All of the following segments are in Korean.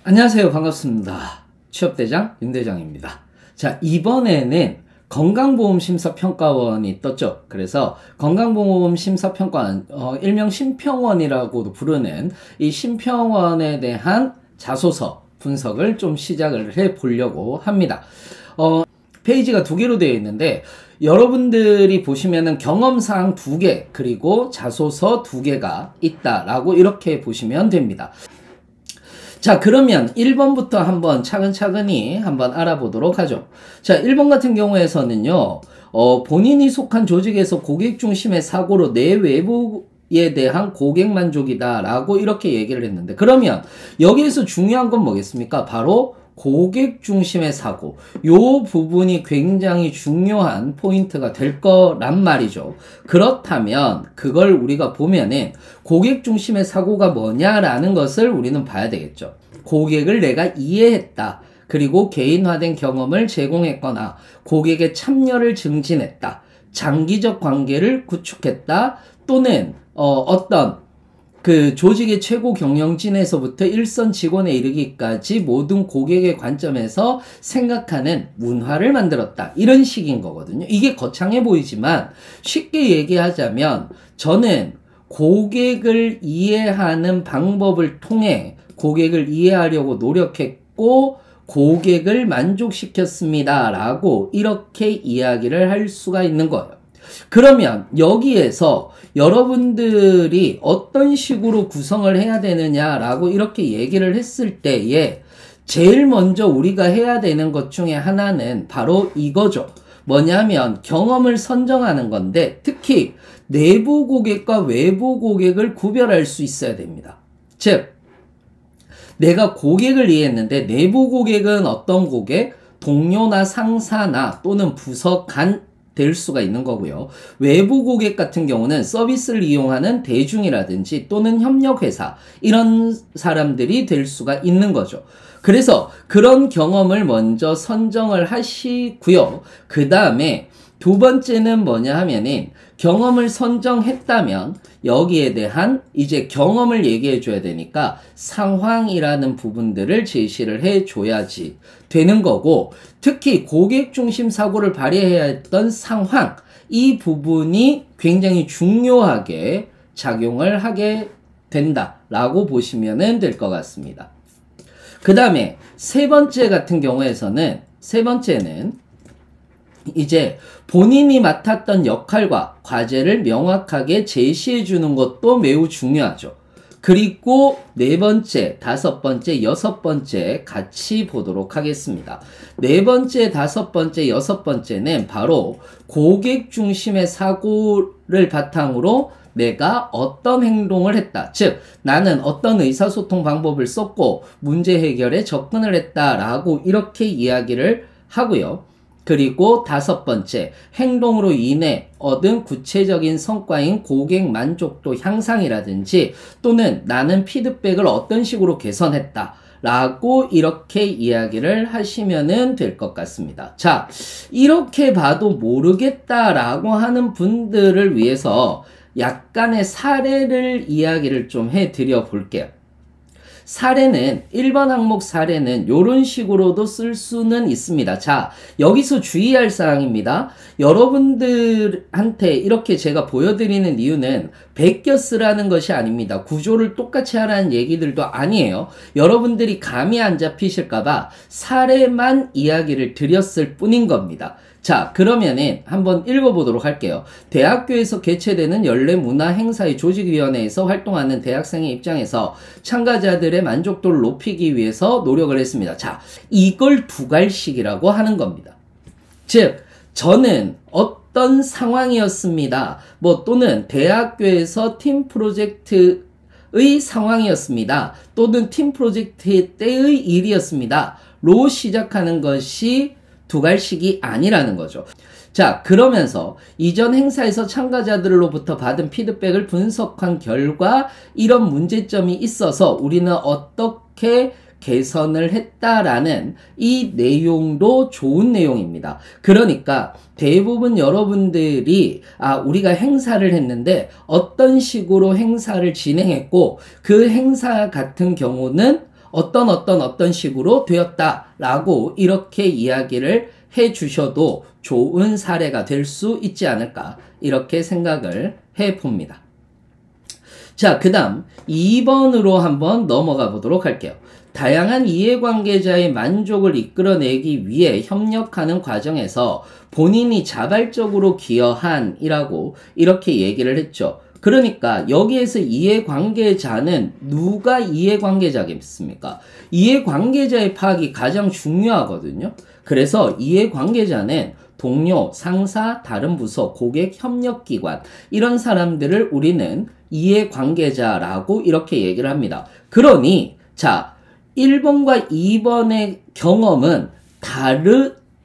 안녕하세요. 반갑습니다. 취업대장 윤대장입니다. 자, 이번에는 건강보험심사평가원이 떴죠. 그래서 건강보험심사평가원, 일명 심평원이라고도 부르는 이 심평원에 대한 자소서 분석을 좀 시작을 해 보려고 합니다. 페이지가 두 개로 되어 있는데 여러분들이 보시면은 경험사항 2개 그리고 자소서 2개가 있다라고 이렇게 보시면 됩니다. 자, 그러면 1번부터 한번 차근차근히 한번 알아보도록 하죠. 자, 1번 같은 경우에서는요, 본인이 속한 조직에서 고객 중심의 사고로 내외부에 대한 고객 만족이다 라고 이렇게 얘기를 했는데, 그러면 여기에서 중요한 건 뭐겠습니까? 바로 고객 중심의 사고, 요 부분이 굉장히 중요한 포인트가 될 거란 말이죠. 그렇다면 그걸 우리가 보면은 고객 중심의 사고가 뭐냐라는 것을 우리는 봐야 되겠죠. 고객을 내가 이해했다. 그리고 개인화된 경험을 제공했거나 고객의 참여를 증진했다. 장기적 관계를 구축했다. 또는 어떤 그 조직의 최고 경영진에서부터 일선 직원에 이르기까지 모든 고객의 관점에서 생각하는 문화를 만들었다. 이런 식인 거거든요. 이게 거창해 보이지만 쉽게 얘기하자면 저는 고객을 이해하는 방법을 통해 고객을 이해하려고 노력했고 고객을 만족시켰습니다. 라고 이렇게 이야기를 할 수가 있는 거예요. 그러면 여기에서 여러분들이 어떤 식으로 구성을 해야 되느냐라고 이렇게 얘기를 했을 때에 제일 먼저 우리가 해야 되는 것 중에 하나는 바로 이거죠. 뭐냐면 경험을 선정하는 건데 특히 내부 고객과 외부 고객을 구별할 수 있어야 됩니다. 즉 내가 고객을 이해했는데 내부 고객은 어떤 고객? 동료나 상사나 또는 부서 간 될 수가 있는 거고요. 외부 고객 같은 경우는 서비스를 이용하는 대중이라든지 또는 협력회사 이런 사람들이 될 수가 있는 거죠. 그래서 그런 경험을 먼저 선정을 하시고요. 그 다음에 두 번째는 뭐냐 하면은 경험을 선정했다면 여기에 대한 이제 경험을 얘기해 줘야 되니까 상황이라는 부분들을 제시를 해 줘야지 되는 거고 특히 고객 중심 사고를 발휘해야 했던 상황 이 부분이 굉장히 중요하게 작용을 하게 된다라고 보시면 될 것 같습니다. 그 다음에 세 번째 같은 경우에서는 세 번째는 이제 본인이 맡았던 역할과 과제를 명확하게 제시해 주는 것도 매우 중요하죠. 그리고 네 번째, 다섯 번째, 여섯 번째 같이 보도록 하겠습니다. 네 번째, 다섯 번째, 여섯 번째는 바로 고객 중심의 사고를 바탕으로 내가 어떤 행동을 했다. 즉 나는 어떤 의사소통 방법을 썼고 문제 해결에 접근을 했다라고 이렇게 이야기를 하고요. 그리고 다섯 번째, 행동으로 인해 얻은 구체적인 성과인 고객 만족도 향상이라든지 또는 나는 피드백을 어떤 식으로 개선했다. 라고 이렇게 이야기를 하시면 될 것 같습니다. 자, 이렇게 봐도 모르겠다라고 하는 분들을 위해서 약간의 사례를 이야기를 좀 해드려 볼게요. 사례는 1번 항목 사례는 이런 식으로도 쓸 수는 있습니다. 자, 여기서 주의할 사항입니다. 여러분들한테 이렇게 제가 보여드리는 이유는 베껴 쓰라는 것이 아닙니다. 구조를 똑같이 하라는 얘기들도 아니에요. 여러분들이 감이 안 잡히실까봐 사례만 이야기를 드렸을 뿐인 겁니다. 자, 그러면은 한번 읽어보도록 할게요. 대학교에서 개최되는 연례 문화 행사의 조직위원회에서 활동하는 대학생의 입장에서 참가자들의 만족도를 높이기 위해서 노력을 했습니다. 자, 이걸 두갈식이라고 하는 겁니다. 즉, 저는 어떤 상황이었습니다. 또는 대학교에서 팀 프로젝트 의 상황이었습니다. 또는 팀 프로젝트 때의 일이었습니다. 로 시작하는 것이 두갈식이 아니라는 거죠. 자, 그러면서 이전 행사에서 참가자들로부터 받은 피드백을 분석한 결과 이런 문제점이 있어서 우리는 어떻게 개선을 했다라는 이 내용도 좋은 내용입니다. 그러니까 대부분 여러분들이 우리가 행사를 했는데 어떤 식으로 행사를 진행했고 그 행사 같은 경우는 어떤 식으로 되었다라고 이렇게 이야기를 해 주셔도 좋은 사례가 될 수 있지 않을까 이렇게 생각을 해 봅니다. 자, 그 다음 2번으로 한번 넘어가 보도록 할게요. 다양한 이해관계자의 만족을 이끌어내기 위해 협력하는 과정에서 본인이 자발적으로 기여한이라고 이렇게 얘기를 했죠. 그러니까 여기에서 이해관계자는 누가 이해관계자겠습니까? 이해관계자의 파악이 가장 중요하거든요. 그래서 이해관계자는 동료, 상사, 다른 부서, 고객, 협력기관 이런 사람들을 우리는 이해관계자라고 이렇게 얘기를 합니다. 그러니 자 1번과 2번의 경험은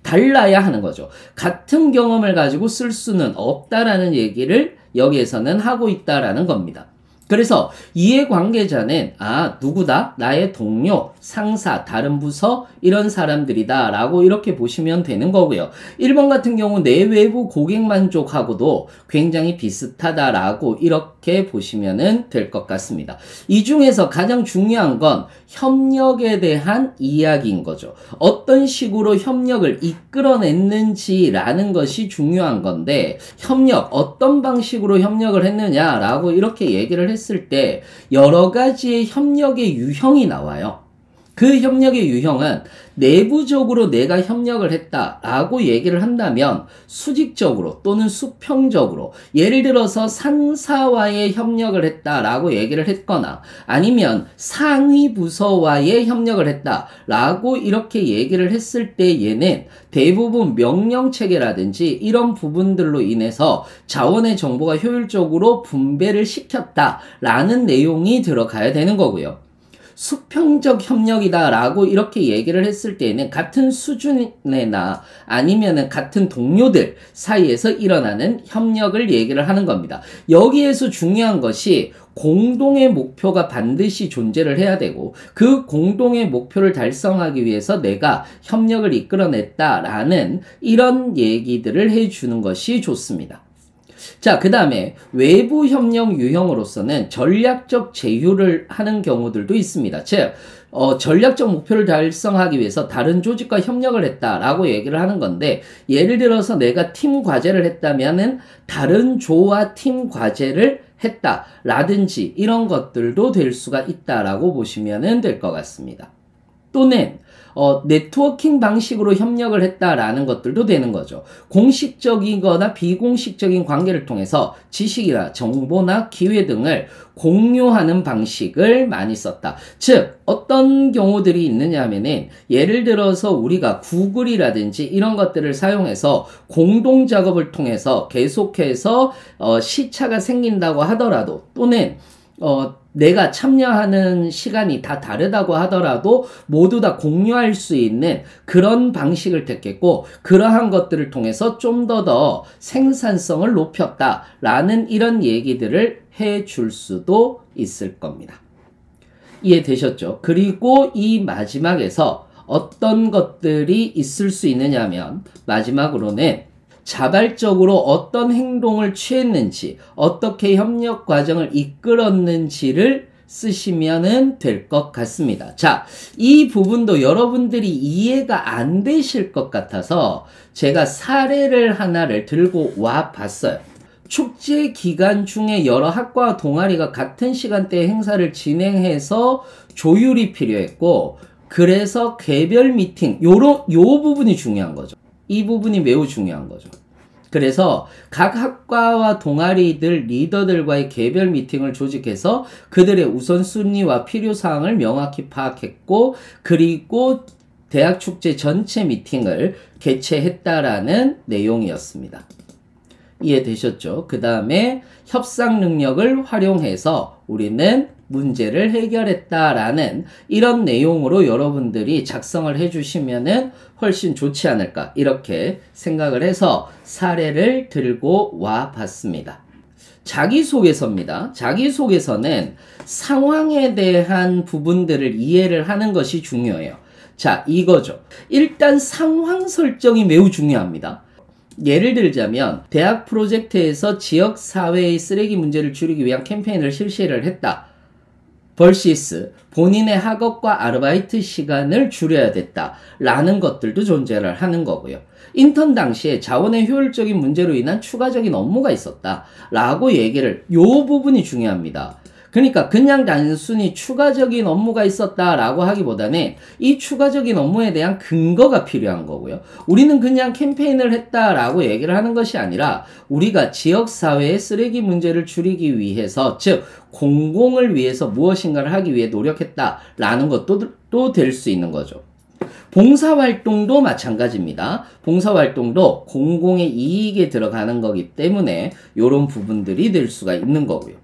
달라야 하는 거죠. 같은 경험을 가지고 쓸 수는 없다라는 얘기를 여기에서는 하고 있다라는 겁니다. 그래서 이해관계자는 누구다? 나의 동료, 상사, 다른 부서 이런 사람들이다 라고 이렇게 보시면 되는 거고요. 1번 같은 경우 내 외부 고객 만족하고도 굉장히 비슷하다라고 이렇게 보시면 될 것 같습니다. 이 중에서 가장 중요한 건 협력에 대한 이야기인 거죠. 어떤 식으로 협력을 이끌어냈는지라는 것이 중요한 건데 협력, 어떤 방식으로 협력을 했느냐라고 이렇게 얘기를 했을 때 여러 가지의 협력의 유형이 나와요. 그 협력의 유형은 내부적으로 내가 협력을 했다라고 얘기를 한다면 수직적으로 또는 수평적으로 예를 들어서 상사와의 협력을 했다라고 얘기를 했거나 아니면 상위 부서와의 협력을 했다라고 이렇게 얘기를 했을 때 얘는 대부분 명령체계라든지 이런 부분들로 인해서 자원의 정보가 효율적으로 분배를 시켰다라는 내용이 들어가야 되는 거고요. 수평적 협력이다라고 이렇게 얘기를 했을 때에는 같은 수준이나 아니면은 같은 동료들 사이에서 일어나는 협력을 얘기를 하는 겁니다. 여기에서 중요한 것이 공동의 목표가 반드시 존재를 해야 되고 그 공동의 목표를 달성하기 위해서 내가 협력을 이끌어냈다라는 이런 얘기들을 해주는 것이 좋습니다. 자, 그 다음에 외부 협력 유형으로서는 전략적 제휴를 하는 경우들도 있습니다. 즉, 전략적 목표를 달성하기 위해서 다른 조직과 협력을 했다라고 얘기를 하는 건데 예를 들어서 내가 팀 과제를 했다면은 다른 조와 팀 과제를 했다라든지 이런 것들도 될 수가 있다라고 보시면 될 것 같습니다. 또는 네트워킹 방식으로 협력을 했다라는 것들도 되는 거죠. 공식적이거나 비공식적인 관계를 통해서 지식이나 정보나 기회 등을 공유하는 방식을 많이 썼다. 즉 어떤 경우들이 있느냐 하면은 예를 들어서 우리가 구글이라든지 이런 것들을 사용해서 공동 작업을 통해서 계속해서 시차가 생긴다고 하더라도 또는 내가 참여하는 시간이 다 다르다고 하더라도 모두 다 공유할 수 있는 그런 방식을 택했고 그러한 것들을 통해서 좀 더 생산성을 높였다라는 이런 얘기들을 해줄 수도 있을 겁니다. 이해되셨죠? 그리고 이 마지막에서 어떤 것들이 있을 수 있느냐 하면 마지막으로는 자발적으로 어떤 행동을 취했는지, 어떻게 협력 과정을 이끌었는지를 쓰시면 될 것 같습니다. 자, 이 부분도 여러분들이 이해가 안 되실 것 같아서 제가 사례를 하나를 들고 와 봤어요. 축제 기간 중에 여러 학과와 동아리가 같은 시간대에 행사를 진행해서 조율이 필요했고, 그래서 개별 미팅, 요 부분이 중요한 거죠. 이 부분이 매우 중요한 거죠. 그래서 각 학과와 동아리들 리더들과의 개별 미팅을 조직해서 그들의 우선순위와 필요사항을 명확히 파악했고 그리고 대학 축제 전체 미팅을 개최했다라는 내용이었습니다. 이해되셨죠? 그 다음에 협상 능력을 활용해서 우리는 문제를 해결했다라는 이런 내용으로 여러분들이 작성을 해주시면은 훨씬 좋지 않을까 이렇게 생각을 해서 사례를 들고 와 봤습니다. 자기소개서입니다. 자기소개서는 상황에 대한 부분들을 이해를 하는 것이 중요해요. 자, 이거죠. 일단 상황 설정이 매우 중요합니다. 예를 들자면 대학 프로젝트에서 지역사회의 쓰레기 문제를 줄이기 위한 캠페인을 실시를 했다. vs 본인의 학업과 아르바이트 시간을 줄여야 됐다라는 것들도 존재를 하는 거고요. 인턴 당시에 자원의 효율적인 문제로 인한 추가적인 업무가 있었다라고 얘기를, 요 부분이 중요합니다. 그러니까 그냥 단순히 추가적인 업무가 있었다라고 하기보다는 이 추가적인 업무에 대한 근거가 필요한 거고요. 우리는 그냥 캠페인을 했다라고 얘기를 하는 것이 아니라 우리가 지역사회의 쓰레기 문제를 줄이기 위해서, 즉 공공을 위해서 무엇인가를 하기 위해 노력했다라는 것도 또 될 수 있는 거죠. 봉사활동도 마찬가지입니다. 봉사활동도 공공의 이익에 들어가는 거기 때문에 이런 부분들이 될 수가 있는 거고요.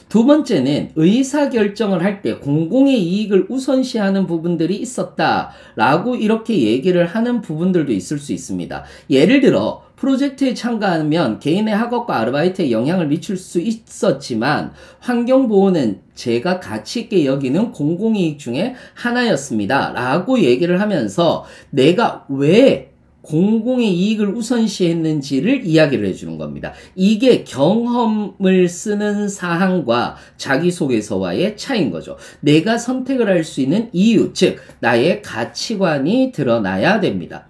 두 번째는 의사결정을 할 때 공공의 이익을 우선시하는 부분들이 있었다라고 이렇게 얘기를 하는 부분들도 있을 수 있습니다. 예를 들어 프로젝트에 참가하면 개인의 학업과 아르바이트에 영향을 미칠 수 있었지만 환경보호는 제가 가치 있게 여기는 공공이익 중에 하나였습니다 라고 얘기를 하면서 내가 왜 공공의 이익을 우선시했는지를 이야기를 해주는 겁니다. 이게 경험을 쓰는 사항과 자기소개서와의 차이인 거죠. 내가 선택을 할 수 있는 이유, 즉 나의 가치관이 드러나야 됩니다.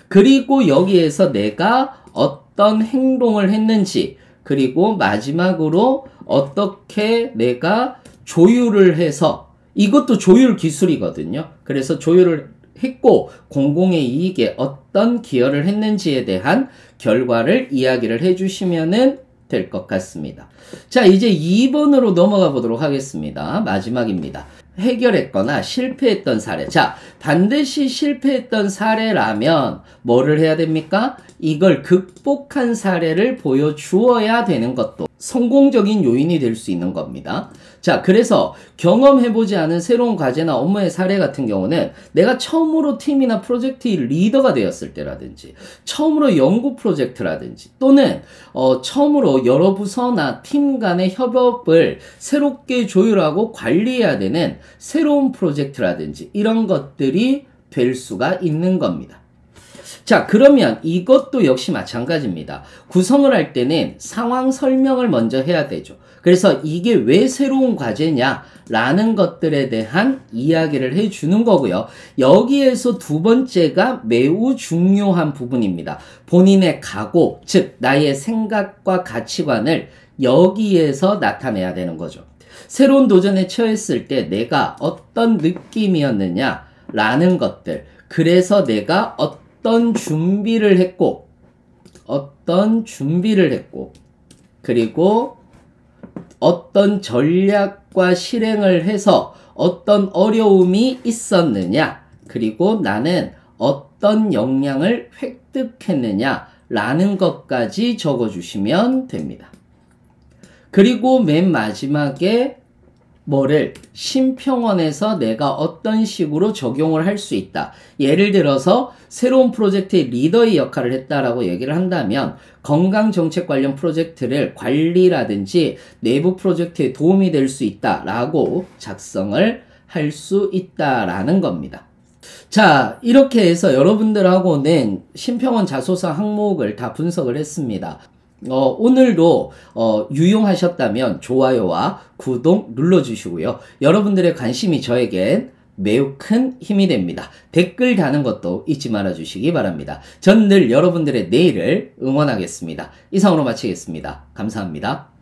그리고 여기에서 내가 어떤 행동을 했는지, 그리고 마지막으로 어떻게 내가 조율을 해서, 이것도 조율 기술이거든요. 그래서 조율을 했고 공공의 이익에 어떤 기여를 했는지에 대한 결과를 이야기를 해주시면 될 것 같습니다. 자, 이제 2번으로 넘어가 보도록 하겠습니다. 마지막입니다. 해결했거나 실패했던 사례. 자, 반드시 실패했던 사례라면 뭐를 해야 됩니까? 이걸 극복한 사례를 보여주어야 되는 것도 성공적인 요인이 될 수 있는 겁니다. 자, 그래서 경험해보지 않은 새로운 과제나 업무의 사례 같은 경우는 내가 처음으로 팀이나 프로젝트의 리더가 되었을 때라든지, 처음으로 연구 프로젝트라든지, 또는 처음으로 여러 부서나 팀 간의 협업을 새롭게 조율하고 관리해야 되는 새로운 프로젝트라든지 이런 것들이 될 수가 있는 겁니다. 자, 그러면 이것도 역시 마찬가지입니다. 구성을 할 때는 상황 설명을 먼저 해야 되죠. 그래서 이게 왜 새로운 과제냐 라는 것들에 대한 이야기를 해주는 거고요. 여기에서 두 번째가 매우 중요한 부분입니다. 본인의 각오, 즉 나의 생각과 가치관을 여기에서 나타내야 되는 거죠. 새로운 도전에 처했을 때 내가 어떤 느낌이었느냐 라는 것들, 그래서 내가 어떤 준비를 했고, 그리고 어떤 전략과 실행을 해서 어떤 어려움이 있었느냐, 그리고 나는 어떤 역량을 획득했느냐 라는 것까지 적어주시면 됩니다. 그리고 맨 마지막에 심평원에서 내가 어떤 식으로 적용을 할 수 있다. 예를 들어서 새로운 프로젝트의 리더의 역할을 했다라고 얘기를 한다면 건강정책 관련 프로젝트를 관리라든지 내부 프로젝트에 도움이 될 수 있다라고 작성을 할 수 있다라는 겁니다. 자, 이렇게 해서 여러분들하고는 심평원 자소서 항목을 다 분석을 했습니다. 오늘도 유용하셨다면 좋아요와 구독 눌러주시고요. 여러분들의 관심이 저에겐 매우 큰 힘이 됩니다. 댓글 다는 것도 잊지 말아주시기 바랍니다. 전 늘 여러분들의 내일을 응원하겠습니다. 이상으로 마치겠습니다. 감사합니다.